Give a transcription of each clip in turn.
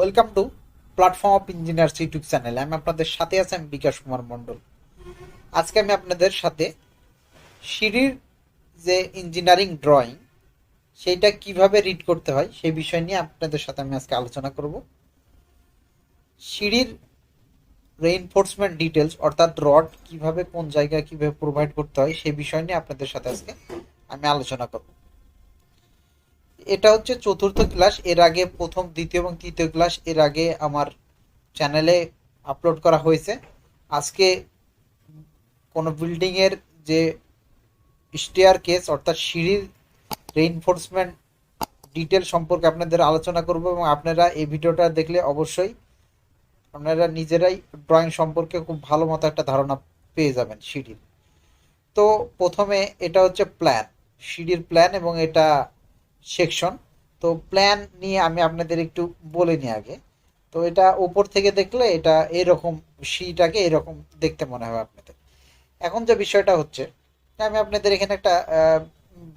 Welcome to platform of engineers YouTube channel. আমি আপনাদের সাথে আছি, আমি বিকাশ কুমার মণ্ডল। আজকে আমি আপনাদের সাথে সিঁড়ির যে ইঞ্জিনিয়ারিং ড্রয়িং সেইটা কিভাবে রিড করতে হয় সেই বিষয় নিয়ে আপনাদের সাথে আমি আজকে আলোচনা করব। সিঁড়ির রেইনফোর্সমেন্ট ডিটেলস অর্থাৎ রড কিভাবে কোন জায়গায় কিভাবে প্রোভাইড করতে হয় সেই বিষয় নিয়ে আপনাদের সাথে আজকে আমি আলোচনা করব। এটা হচ্ছে চতুর্থ ক্লাস। এর আগে প্রথম, দ্বিতীয় এবং তৃতীয় ক্লাস এর আগে আমার চ্যানেলে আপলোড করা হয়েছে। আজকে কোনো বিল্ডিংয়ের যে স্টেয়ার কেস অর্থাৎ সিঁড়ির রেইনফোর্সমেন্ট ডিটেল সম্পর্কে আপনাদের আলোচনা করব, এবং আপনারা এই ভিডিওটা দেখলে অবশ্যই আপনারা নিজেরাই ড্রয়িং সম্পর্কে খুব ভালো মতো একটা ধারণা পেয়ে যাবেন সিঁড়ির। তো প্রথমে এটা হচ্ছে প্ল্যান, সিঁড়ির প্ল্যান, এবং এটা সেকশন। তো প্ল্যান নিয়ে আমি আপনাদের একটু বলে নিই আগে। তো এটা উপর থেকে দেখলে এটা এরকম, সিঁড়িটাকে এরকম দেখতে মনে হবে আপনাদের। এখন যে বিষয়টা হচ্ছে, আমি আপনাদের এখানে একটা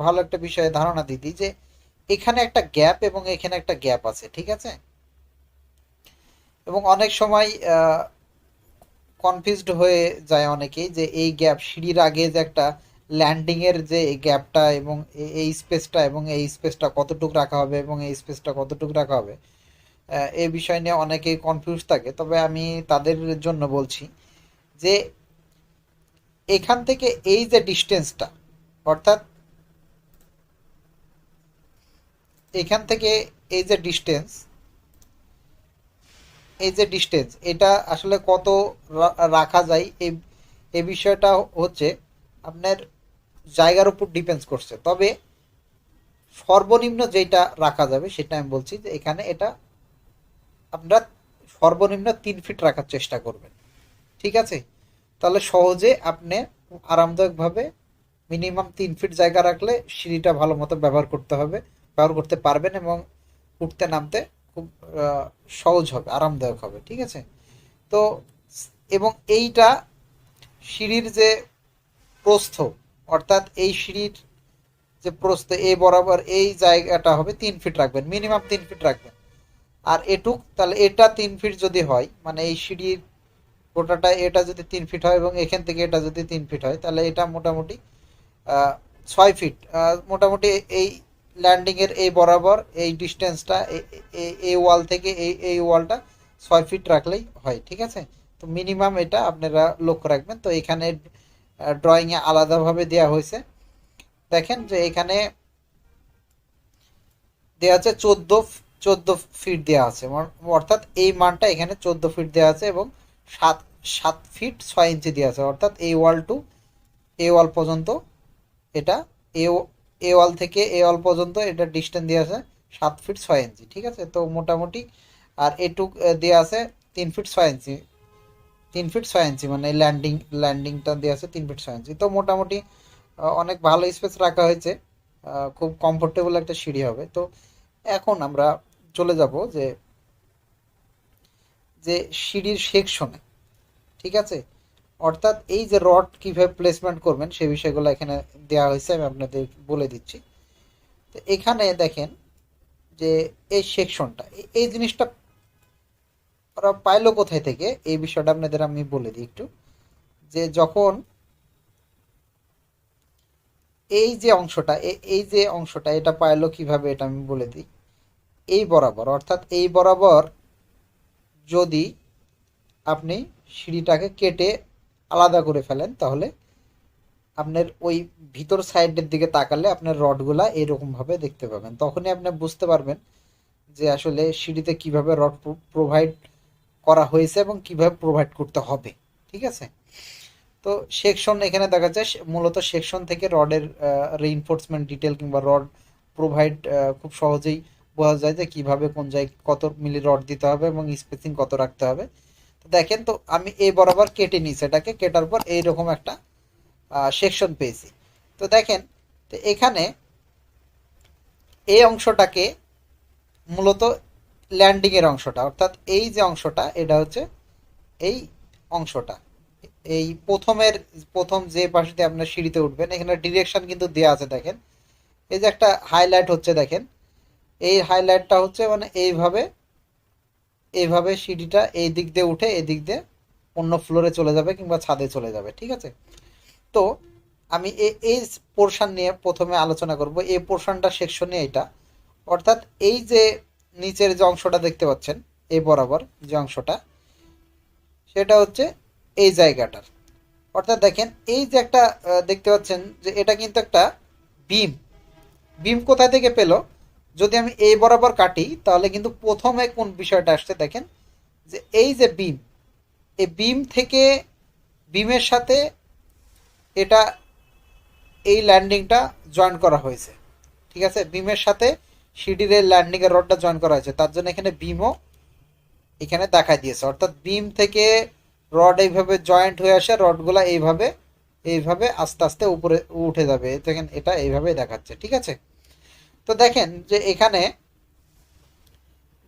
ভালো একটা বিষয়ে ধারণা দিয়ে দিই যে এখানে একটা গ্যাপ এবং এখানে একটা গ্যাপ আছে, ঠিক আছে? এবং অনেক সময় কনফিউজড হয়ে যায় অনেকেই যে এই গ্যাপ, সিঁড়ির আগে যে একটা ল্যান্ডিং এর যে গ্যাপটা এবং এই স্পেসটা এবং এই স্পেসটা কতটুকু রাখা হবে এবং এই স্পেসটা কতটুকু রাখা হবে, এই বিষয় নিয়ে অনেকেই কনফিউজ থাকে। তবে আমি তাদের জন্য বলছি যে এখান থেকে এই যে ডিস্টেন্সটা, অর্থাৎ এখান থেকে এই যে ডিস্টেন্স, এটা আসলে কত রাখা যায়, এই বিষয়টা হচ্ছে আপনার জায়গার উপর ডিপেন্ডস করছে। তবে সর্বনিম্ন যেটা রাখা যাবে সেটা আমি বলছি যে এখানে এটা আপনারা সর্বনিম্ন 3 ফিট রাখার চেষ্টা করবেন, ঠিক আছে? তাহলে সহজে আপনি আরামদায়কভাবে মিনিমাম 3 ফিট জায়গা রাখলে সিঁড়িটা ভালো মতো ব্যবহার করতে পারবেন, এবং উঠতে নামতে খুব সহজ হবে, আরামদায়ক হবে, ঠিক আছে? তো এবং এইটা সিঁড়ির যে প্রস্থ, অর্থাৎ এই সিঁড়ির যে প্রস্থ এই বরাবর এই জায়গাটা হবে 3 ফিট রাখবেন, মিনিমাম 3 ফিট রাখবেন। আর এটুক, তাহলে এটা 3 ফিট যদি হয়, মানে এই সিঁড়ির গোটাটা এটা যদি 3 ফিট হয় এবং এখান থেকে এটা যদি 3 ফিট হয়, তাহলে এটা মোটামুটি 6 ফিট। মোটামুটি এই ল্যান্ডিং এর এই বরাবর এই ডিস্টেন্সটা এই ওয়াল থেকে এই ওয়ালটা 6 ফিট রাখলেই হয়, ঠিক আছে? তো মিনিমাম এটা আপনারা লক্ষ্য রাখবেন। তো এখানে ড্রয়িংয়ে আলাদাভাবে দেওয়া হয়েছে। দেখেন যে এখানে দেওয়া আছে 14 ফিট দেওয়া আছে, অর্থাৎ এই মানটা এখানে 14 ফিট দেওয়া আছে, এবং 7 7 ফিট 6 ইঞ্চি দেওয়া আছে, অর্থাৎ এই ওয়াল টু এই ওয়াল পর্যন্ত এটা এ এ ওয়াল থেকে এ ওয়াল পর্যন্ত এটা ডিস্টেন্স দেওয়া আছে 7 ফিট 6 ইঞ্চি, ঠিক আছে? তো মোটামুটি আর এটুক দেওয়া আছে 3 ফিট 6 ইঞ্চি, 3 ফিট 6 ইঞ্চি, মানে ল্যান্ডিংটা দেওয়া আছে 3 ফিট 6 ইঞ্চি। তো মোটামুটি অনেক ভালো স্পেস রাখা হয়েছে, খুব কমফোর্টেবল একটা সিঁড়ি হবে। তো এখন আমরা চলে যাব যে যে সিঁড়ির সেকশনে, ঠিক আছে? অর্থাৎ এই যে রড কিভাবে প্লেসমেন্ট করবেন সেই বিষয়গুলো এখানে দেওয়া হয়েছে, আমি আপনাদের বলে দিচ্ছি। তো এখানে দেখেন যে এই সেকশনটা, এই জিনিসটা ওরা পাইলো কোথায় থেকে, এই বিষয়টা আপনাদের আমি বলে দিই একটু। যে যখন এই যে অংশটা এটা পাইলো কিভাবে, এটা আমি বলে দিই। এই বরাবর, অর্থাৎ এই বরাবর যদি আপনি সিঁড়িটাকে কেটে আলাদা করে ফেলেন, তাহলে আপনার ওই ভিতর সাইডের দিকে তাকালে আপনার রডগুলা এরকম ভাবে দেখতে পাবেন। তখনই আপনি বুঝতে পারবেন যে আসলে সিঁড়িতে কিভাবে রড প্রোভাইড করা হয়েছে এবং কিভাবে প্রোভাইড করতে হবে, ঠিক আছে? তো সেকশন এখানে দেখা যায়, মূলত সেকশন থেকে রডের রেইনফোর্সমেন্ট ডিটেল কিংবা রড প্রোভাইড খুব সহজেই বোঝা যায় যে কিভাবে কোন জায়গায় কত মিলি রড দিতে হবে এবং স্পেসিং কত রাখতে হবে। তো দেখেন, তো আমি এই বরাবর কেটে নিই, সেটাকে কেটার পর এইরকম একটা সেকশন পেয়েছি। তো দেখেন, তো এখানে এই অংশটাকে মূলত ল্যান্ডিং এর অংশটা, অর্থাৎ এই যে অংশটা এটা হচ্ছে এই অংশটা, এই প্রথম যে পাশে দিয়ে আপনার সিঁড়িতে উঠবেন, এখানে ডিরেকশন কিন্তু দেওয়া আছে। দেখেন এই যে একটা হাইলাইট হচ্ছে, দেখেন এই হাইলাইটটা হচ্ছে মানে এইভাবে এইভাবে সিঁড়িটা এই দিক দিয়ে উঠে এই দিক দিয়ে অন্য ফ্লোরে চলে যাবে কিংবা ছাদে চলে যাবে, ঠিক আছে। তো আমি এই পোর্শন নিয়ে প্রথমে আলোচনা করব। এই পোর্শনটা সেকশনে এটা, অর্থাৎ এই যে নিচের যে অংশটা দেখতে পাচ্ছেন এই বরাবর যে অংশটা, সেটা হচ্ছে এই জায়গাটার। অর্থাৎ দেখেন এই যে একটা দেখতে পাচ্ছেন যে এটা কিন্তু একটা বিম। বিম কোথায় থেকে পেলো? যদি আমি এই বরাবর কাটি তাহলে কিন্তু প্রথমে কোন বিষয়টা আসছে দেখেন, যে এই যে বিম, এই বিম থেকে বিমের সাথে এটা এই ল্যান্ডিংটা জয়েন করা হয়েছে, ঠিক আছে। বিমের সাথে সিঁড়ির এই ল্যান্ডিং এর রডটা জয়েন করা হয়েছে, তার জন্য এখানে বিমও এখানে দেখা দিয়েছে। অর্থাৎ বিম থেকে রড এইভাবে জয়েন্ট হয়ে আসে, রডগুলা এইভাবে এইভাবে আস্তে আস্তে উপরে উঠে যাবে। দেখেন এটা এইভাবে দেখাচ্ছে, ঠিক আছে। তো দেখেন যে এখানে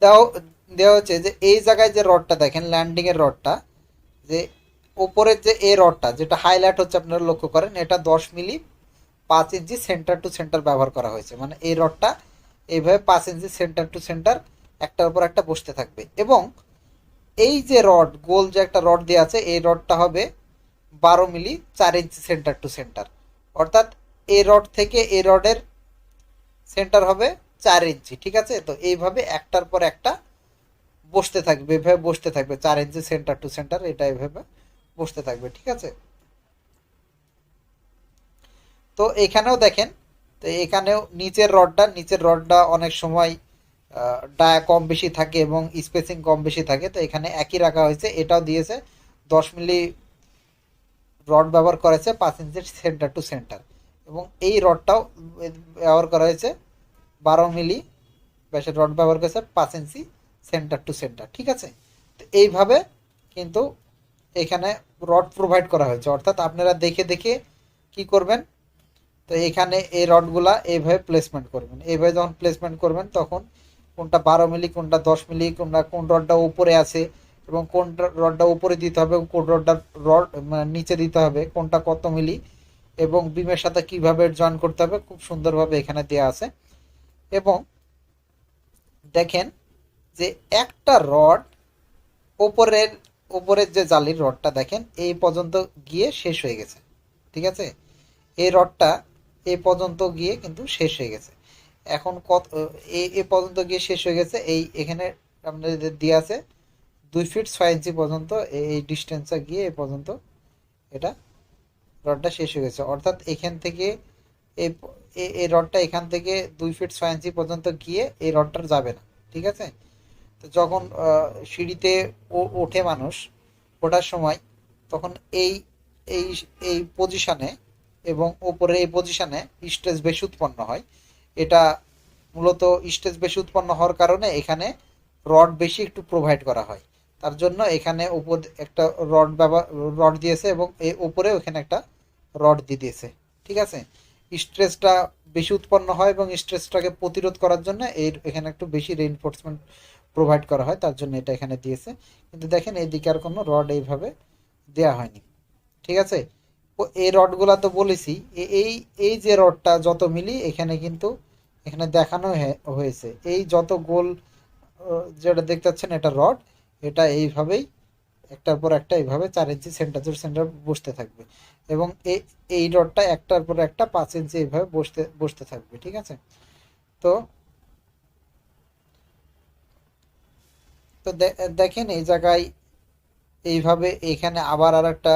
দেওয়া দেওয়া হচ্ছে যে এই জায়গায় যে রডটা দেখেন ল্যান্ডিং এর রডটা, যে উপরের যে এই রডটা যেটা হাইলাইট হচ্ছে আপনারা লক্ষ্য করেন, এটা 10 মিলি 5 ইঞ্চি সেন্টার টু সেন্টার ব্যবহার করা হয়েছে। মানে এই রডটা এইভাবে 5 ইঞ্চি সেন্টার টু সেন্টার একটার উপর একটা বসতে থাকবে। এবং এই যে রড গোল যে একটা রড দেওয়া আছে, এই রডটা হবে 12 মিলি 4 ইঞ্চি সেন্টার টু সেন্টার। অর্থাৎ এই রড থেকে এই রডের সেন্টার হবে 4 ইঞ্চি, ঠিক আছে। তো এইভাবে একটার পর একটা বসতে থাকবে, এভাবে বসতে থাকবে 4 ইঞ্চি সেন্টার টু সেন্টার, এটা এভাবে বসতে থাকবে, ঠিক আছে। তো এখানেও দেখেন, তো এখানেও নিচের রডটা অনেক সময় ডায়া কম বেশি থাকে এবং স্পেসিং কম বেশি থাকে, তো এখানে একই রাখা হয়েছে। এটাও দিয়েছে 10 মিলি রড ব্যবহার করেছে 5 ইঞ্চির সেন্টার টু সেন্টার, এবং এই রডটাও ব্যবহার করা হয়েছে 12 মিলি ব্যাসের রড ব্যবহার করেছে 5 ইঞ্চি সেন্টার টু সেন্টার, ঠিক আছে। তো এইভাবে কিন্তু এখানে রড প্রোভাইড করা হয়েছে। অর্থাৎ আপনারা দেখে দেখে কি করবেন, তো এখানে এই রডগুলা এইভাবে প্লেসমেন্ট করবেন। এইভাবে যখন প্লেসমেন্ট করবেন তখন কোনটা 12 মিলি, কোনটা 10 মিলি, কোনটা কোন রডটা উপরে আছে এবং কোন রডটা উপরে দিতে হবে, কোন রডটা রড মানে নিচে দিতে হবে, কোনটা কত মিলি এবং বিমের সাথে কিভাবে জয়েন করতে হবে, খুব সুন্দরভাবে এখানে দেওয়া আছে। এবং দেখেন যে একটা রড ওপরের ওপরের যে জালির রডটা দেখেন এই পর্যন্ত গিয়ে শেষ হয়ে গেছে, ঠিক আছে। এই রডটা এই পর্যন্ত গিয়ে কিন্তু শেষ হয়ে গেছে। এখন কত এ পর্যন্ত গিয়ে শেষ হয়ে গেছে, এই এখানে আপনাদের দিয়ে আছে 2 ফিট 6 ইঞ্চি পর্যন্ত এই ডিস্টেন্সটা গিয়ে এ পর্যন্ত এটা রডটা শেষ হয়ে গেছে। অর্থাৎ এখান থেকে এই এই রডটা এখান থেকে 2 ফিট 6 ইঞ্চি পর্যন্ত গিয়ে এই রডটার যাবে না, ঠিক আছে। তো যখন সিঁড়িতে ওঠে মানুষ, ওঠার সময় তখন এই এই এই পজিশনে এবং ওপরে এই পজিশনে স্ট্রেস বেশি উৎপন্ন হয়। এটা মূলত স্ট্রেস বেশি উৎপন্ন হওয়ার কারণে এখানে রড বেশি একটু প্রোভাইড করা হয়। তার জন্য এখানে উপর একটা রড দিয়েছে এবং এই উপরে ওখানে একটা রড দিয়ে দিয়েছে, ঠিক আছে। স্ট্রেসটা বেশি উৎপন্ন হয় এবং স্ট্রেসটাকে প্রতিরোধ করার জন্য এখানে একটু বেশি রেইনফোর্সমেন্ট প্রোভাইড করা হয়, তার জন্য এটা এখানে দিয়েছে। কিন্তু দেখেন এইদিকে আর কোনো রড এইভাবে দেওয়া হয়নি, ঠিক আছে। এই রডগুলা তো বলেছি, এই এই যে রডটা যত মিলি এখানে কিন্তু এখানে দেখানো হয়েছে। এই যত গোল যেটা দেখতে পাচ্ছেন এটা রড, এটা এইভাবেই একটার পর একটা এইভাবে 4 ইঞ্চি সেন্টার টু সেন্টার বসতে থাকবে এবং এই রডটা একটার পর একটা 5 ইঞ্চি এইভাবে বসতে থাকবে, ঠিক আছে। তো তো দেখেন এই জায়গায় এইভাবে এখানে আবার আর একটা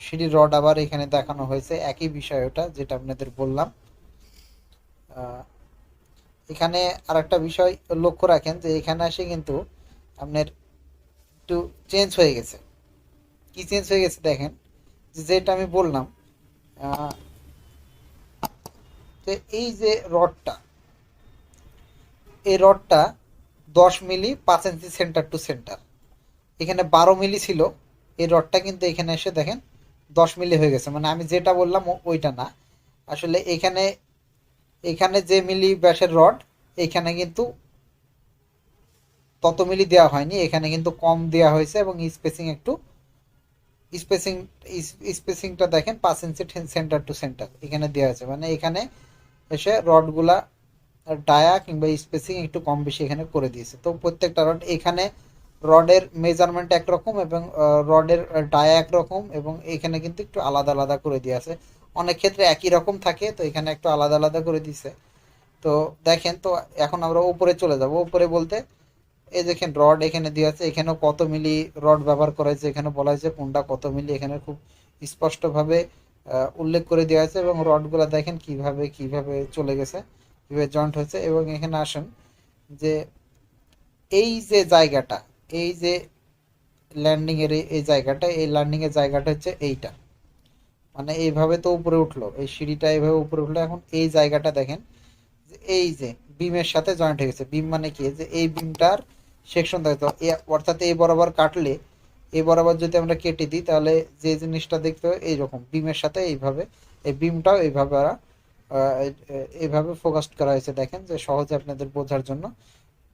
সিঁড়ির রড আবার এখানে দেখানো হয়েছে, একই বিষয় ওটা যেটা আপনাদের বললাম। এখানে আর একটা বিষয় লক্ষ্য রাখেন যে এখানে আসে কিন্তু আপনার একটু চেঞ্জ হয়ে গেছে। কি চেঞ্জ হয়ে গেছে দেখেন, যেটা আমি বললাম যে এই যে রডটা, এই রডটা 10 মিলি 5 ইঞ্চি সেন্টার টু সেন্টার, এখানে 12 মিলি ছিল। এই রডটা কিন্তু এখানে এসে দেখেন 10 মিলি হয়ে গেছে। মানে আমি যেটা বললাম ওইটা না, আসলে এখানে এখানে যে মিলি ব্যাসের রড, এখানে কিন্তু তত মিলি দেওয়া হয়নি, এখানে কিন্তু কম দেওয়া হয়েছে এবং স্পেসিং একটু স্পেসিং স্পেসিংটা দেখেন 5 ইঞ্চি সেন্টার টু সেন্টার এখানে দেওয়া হয়েছে। মানে এখানে এসে রডগুলা ডায়া কিংবা স্পেসিং একটু কম বেশি এখানে করে দিয়েছে। তো প্রত্যেকটা রড এখানে রডের মেজারমেন্ট একরকম এবং রডের ডায়া একরকম, এবং এখানে কিন্তু একটু আলাদা আলাদা করে দিয়ে আছে। অনেক ক্ষেত্রে একই রকম থাকে, তো এখানে একটু আলাদা আলাদা করে দিছে। তো দেখেন, তো এখন আমরা উপরে চলে যাব। উপরে বলতে এই দেখেন রড এখানে দেওয়া আছে, এখানেও কত মিলি রড ব্যবহার করা হয়েছে, এখানে বলা হয়েছে কোনটা কত মিলি, এখানে খুব স্পষ্টভাবে উল্লেখ করে দেওয়া আছে। এবং রডগুলো দেখেন কিভাবে কিভাবে চলে গেছে, কিভাবে জয়েন্ট হয়েছে। এবং এখানে আসেন যে এই যে জায়গাটা, এই যে ল্যান্ডিং এর এই জায়গাটা, এই ল্যান্ডিং এর জায়গাটা হচ্ছে এইটা, মানে এইভাবে তো উপরে উঠলো, এই সিঁড়িটা এইভাবে উপরে উঠলো। এখন এই জায়গাটা দেখেন যে এই যে বিমের সাথে জয়েন্ট হয়ে গেছে। বিম মানে কি, যে এই বিমটার সেকশন থাকে, তো অর্থাৎ এই বরাবর কাটলে, এই বরাবর যদি আমরা কেটে দিই তাহলে যে জিনিসটা দেখতে হয় এইরকম বিমের সাথে এইভাবে, এই বিমটাও এইভাবে এইভাবে ফোকাস করা হয়েছে। দেখেন যে সহজে আপনাদের বোঝার জন্য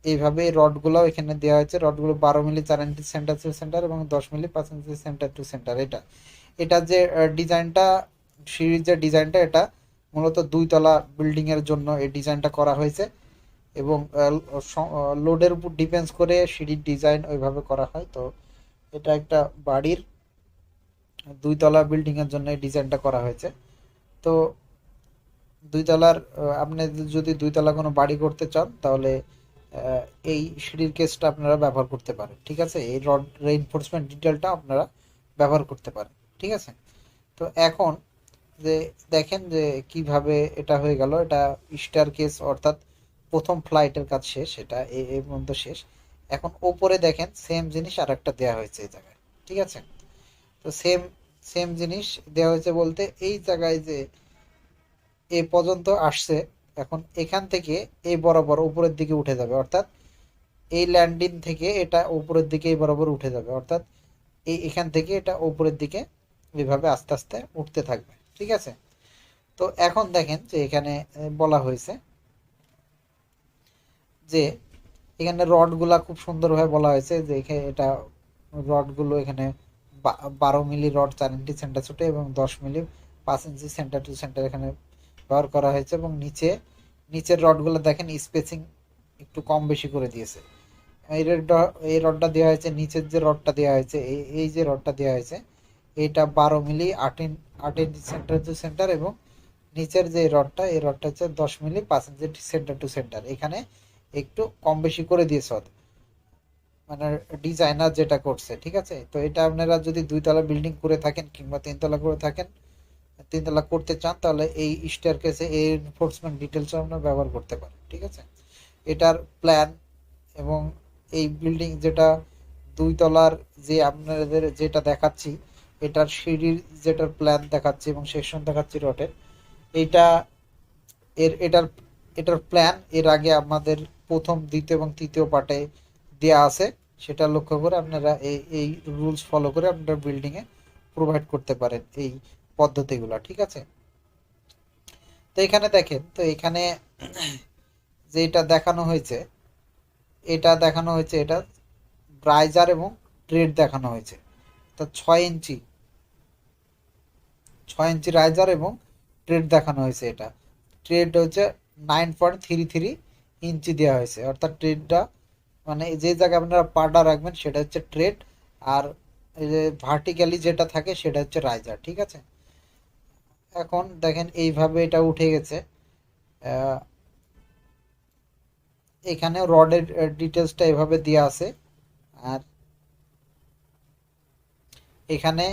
এইভাবে এই রডগুলো এখানে দেওয়া হয়েছে। রডগুলো 12 মিলি 4 ইঞ্চি সেন্টার টু সেন্টার এবং 10 মিলি 5 ইঞ্চি সেন্টার টু সেন্টার। এটা যে ডিজাইনটা, সিঁড়ির যে ডিজাইনটা, এটা মূলত 2 তলা বিল্ডিং এর জন্য এই ডিজাইনটা করা হয়েছে। এবং লোডের উপর ডিপেন্ডস করে সিঁড়ির ডিজাইন ওইভাবে করা হয়। তো এটা একটা বাড়ির 2 তলা বিল্ডিং এর জন্য এই ডিজাইনটা করা হয়েছে। তো 2 তলার আপনি যদি 2 তলা কোনো বাড়ি করতে চান তাহলে এই সিঁড়ির কেসটা আপনারা ব্যবহার করতে পারেন। ঠিক আছে, এই রড রেইনফোর্সমেন্ট ডিটেলটা আপনারা ব্যবহার করতে পারেন। ঠিক আছে, তো এখন যে দেখেন যে কিভাবে এটা হয়ে গেল। এটা স্টার কেস, অর্থাৎ প্রথম ফ্লাইটের কাজ শেষ, এটা এর মধ্যে শেষ। এখন ওপরে দেখেন সেম জিনিস আর একটা দেওয়া হয়েছে এই জায়গায়। ঠিক আছে, তো সেম সেম জিনিস দেওয়া হয়েছে বলতে এই জায়গায় যে এ পর্যন্ত আসছে, এখন এখান থেকে এই বরাবর উপরের দিকে উঠে যাবে, অর্থাৎ এই ল্যান্ডিং থেকে এটা উপরের দিকে এই বরাবর উঠে যাবে, অর্থাৎ এখান থেকে এটা উপরের দিকে এইভাবে আস্তে আস্তে উঠতে থাকবে। ঠিক আছে, তো এখন দেখেন যে এখানে বলা হয়েছে যে এখানে রডগুলা খুব সুন্দরভাবে বলা হয়েছে যে এখানে এটা রডগুলো এখানে 12 মিলি রড 4 ইঞ্চি সেন্টার ছোট এবং 10 মিলি 5 ইঞ্চি সেন্টার টু সেন্টার এখানে ব্যবহার করা হয়েছে। এবং নিচের রডগুলো দেখেন স্পেসিং একটু কম বেশি করে দিয়েছে। এই রডটা দেওয়া হয়েছে, নিচের যে রডটা দেওয়া হয়েছে, এই যে রডটা দেওয়া হয়েছে এটা 12 মিলি 8 ইঞ্চি সেন্টার টু সেন্টার, এবং নিচের যে রডটা, এই রডটা হচ্ছে 10 মিলি 5 ইঞ্চি সেন্টার টু সেন্টার। এখানে একটু কম বেশি করে দিয়েছে মানে ডিজাইনার যেটা করছে। ঠিক আছে, তো এটা আপনারা যদি 2 তলা বিল্ডিং করে থাকেন কিংবা 3 তলা করে থাকেন, 3 তলা করতে চান, তাহলে এই স্টেয়ার কেসে এই এনফোর্সমেন্ট ডিটেলস আপনারা ব্যবহার করতে পারেন। ঠিক আছে, এটার প্ল্যান এবং এই বিল্ডিং যেটা 2 তলার যে আপনাদের যেটা দেখাচ্ছি, এটার সিঁড়ির যেটার প্ল্যান দেখাচ্ছি এবং সেকশন দেখাচ্ছি রডের, এইটা এটার এটার প্ল্যান এর আগে আমাদের প্রথম দ্বিতীয় এবং তৃতীয় পার্টে দেয়া আছে। সেটা লক্ষ্য করে আপনারা এই রুলস ফলো করে আপনারা বিল্ডিং এ প্রোভাইড করতে পারেন এই পদ্ধতিগুলো। ঠিক আছে, তো এখানে দেখেন, তো এখানে যে এটা দেখানো হয়েছে, এটা রাইজার এবং ট্রেড দেখানো হয়েছে। তো 6 ইঞ্চি 6 ইঞ্চি রাইজার এবং ট্রেড দেখানো হয়েছে। এটা ট্রেড হচ্ছে 9.33 ইঞ্চি দেওয়া হয়েছে, অর্থাৎ ট্রেডটা মানে যে জায়গায় আপনারা পাটা রাখবেন সেটা হচ্ছে ট্রেড, আর এই যে ভার্টিক্যালি যেটা থাকে সেটা হচ্ছে রাইজার। ঠিক আছে, এখন দেখেন এইভাবে এটা উঠে গেছে। এখানে রডের ডিটেলসটা এভাবে দেওয়া আছে। আর এখানে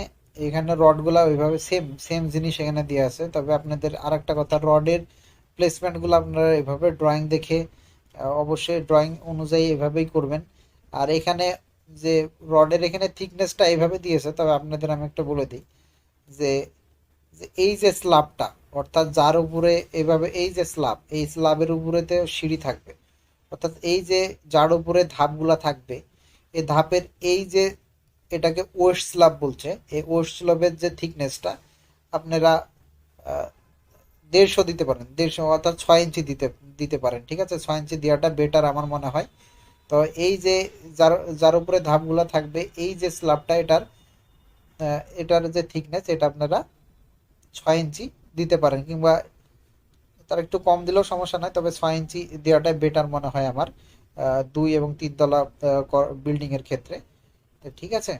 এখানে রডগুলা ওইভাবে সেম সেম জিনিস এখানে দেওয়া আছে। তবে আপনাদের আরেকটা কথা, রডের প্লেসমেন্টগুলো আপনারা এভাবে ড্রয়িং দেখে অবশ্যই ড্রয়িং অনুযায়ী এভাবেই করবেন। আর এখানে যে রডের এখানে থিকনেসটা এইভাবে দিয়েছে, তবে আপনাদের আমি একটা বলে দিই যে এই যে স্ল্যাবটা, অর্থাৎ যার উপরে এইভাবে এই যে স্ল্যাব, এই স্ল্যাবের উপরেতে সিঁড়ি থাকবে, অর্থাৎ এই যে যার উপরে ধাপগুলা থাকবে, এই ধাপের এই যে এটাকে ওয়েস্ট স্ল্যাব বলছে, এই ওয়েস্ট স্ল্যাবের যে থিকনেসটা আপনারা 150 দিতে পারেন, 150 অর্থাৎ 6 ইঞ্চি দিতে দিতে পারেন। ঠিক আছে, 6 ইঞ্চি দেওয়াটা বেটার আমার মনে হয়। তো এই যে যার যার উপরে ধাপগুলা থাকবে, এই যে স্ল্যাবটা, এটার যে থিকনেস, এটা আপনারা 6 ইঞ্চি দিতে পারেন, কিংবা তার একটু কম দিলেও সমস্যা নাই, তবে 6 ইঞ্চি দেওয়াটাই বেটার মনে হয় আমার 2 এবং 3 তলা বিল্ডিং এর ক্ষেত্রে। তো ঠিক আছে,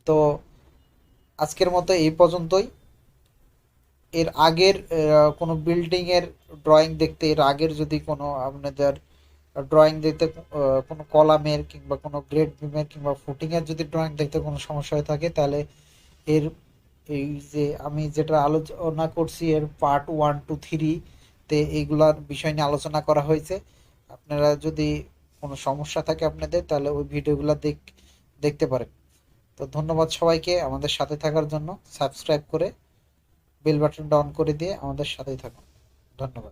তো আজকের মতো এই পর্যন্তই। এর আগের কোনো বিল্ডিং এর ড্রয়িং দেখতে, এর আগের যদি কোনো আপনাদের ড্রয়িং দেখতে কোনো কলামের কিংবা কোনো গ্রেড বিমের কিংবা ফুটিং এর যদি ড্রয়িং দেখতে কোনো সমস্যা হয়ে থাকে, তাহলে এর এই যে আমি যেটা আলোচনা করছি এর পার্ট 1 2 3 তে এইগুলার বিষয় নিয়ে আলোচনা করা হয়েছে। আপনারা যদি কোনো সমস্যা থাকে আপনাদের, তাহলে ওই ভিডিওগুলো দেখতে পারেন। তো ধন্যবাদ সবাইকে আমাদের সাথে থাকার জন্য। সাবস্ক্রাইব করে বেল বাটনটা অন করে দিয়ে আমাদের সাথেই থাকুন। ধন্যবাদ।